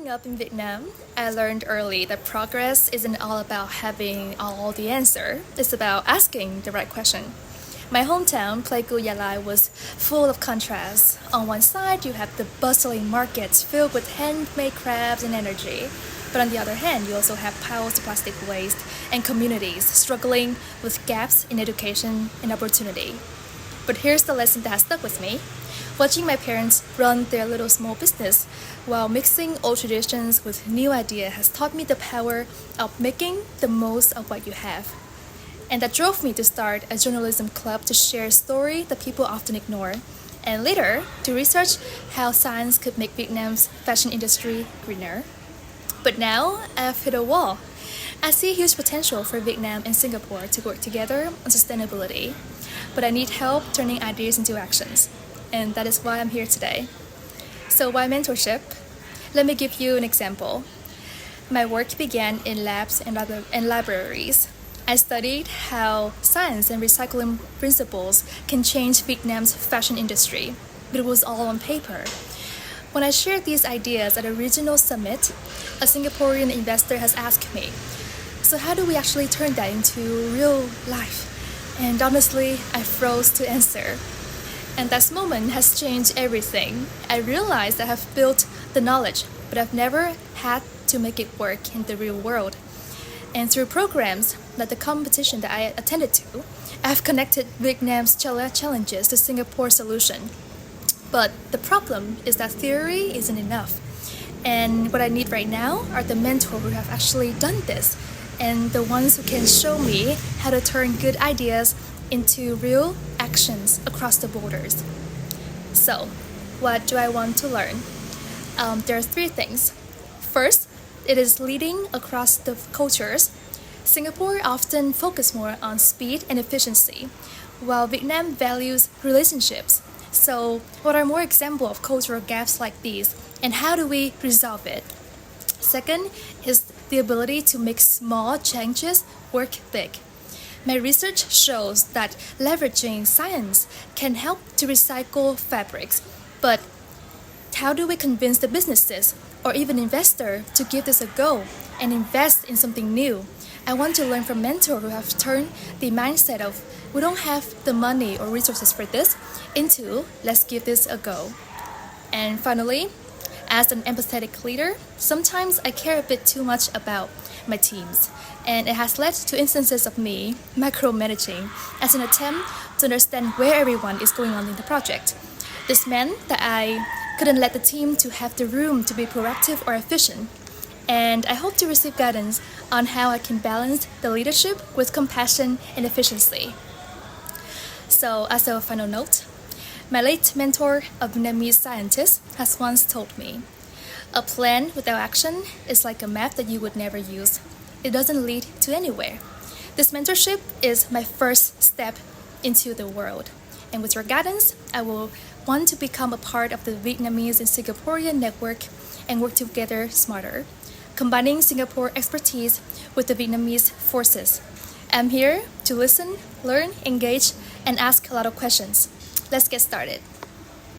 Growing up in Vietnam, I learned early that progress isn't all about having all the answer. It's about asking the right question. My hometown, Pleiku Yalai, was full of contrasts. On one side, you have the bustling markets filled with handmade crafts and energy. But on the other hand, you also have piles of plastic waste and communities struggling with gaps in education and opportunity. But here's the lesson that has stuck with me. Watching my parents run their little small business while mixing old traditions with new ideas has taught me the power of making the most of what you have. And that drove me to start a journalism club to share a story that people often ignore, and later to research how science could make Vietnam's fashion industry greener. But now I've hit a wall. I see huge potential for Vietnam and Singapore to work together on sustainability, but I need help turning ideas into actions. And that is why I'm here today. So why mentorship? Let me give you an example. My work began in labs and libraries. I studied how science and recycling principles can change Vietnam's fashion industry, but it was all on paper. When I shared these ideas at a regional summit, a Singaporean investor has asked me, so how do we actually turn that into real life? And honestly, I froze to answer. And that moment has changed everything. I realized I have built the knowledge, but I've never had to make it work in the real world. And through programs like the competition that I attended to, I've connected Vietnam's challenges to Singapore's solution. But the problem is that theory isn't enough. And what I need right now are the mentors who have actually done this, and the ones who can show me how to turn good ideas into real actions across the borders. So, what do I want to learn? There are three things. First, it is leading across the cultures. Singapore often focuses more on speed and efficiency, while Vietnam values relationships. So, what are more examples of cultural gaps like these, and how do we resolve it? Second is the ability to make small changes work big. My research shows that leveraging science can help to recycle fabrics, but how do we convince the businesses or even investors to give this a go and invest in something new? I want to learn from mentors who have turned the mindset of we don't have the money or resources for this into let's give this a go. And finally, as an empathetic leader, sometimes I care a bit too much about my teams, and it has led to instances of me micromanaging as an attempt to understand where everyone is going on in the project. This meant that I couldn't let the team to have the room to be proactive or efficient, and I hope to receive guidance on how I can balance the leadership with compassion and efficiency. So, as a final note, my late mentor, a Vietnamese scientist, has once told me, a plan without action is like a map that you would never use. It doesn't lead to anywhere. This mentorship is my first step into the world. And with your guidance, I will want to become a part of the Vietnamese and Singaporean network and work together smarter, combining Singapore expertise with the Vietnamese forces. I'm here to listen, learn, engage, and ask a lot of questions. Let's get started.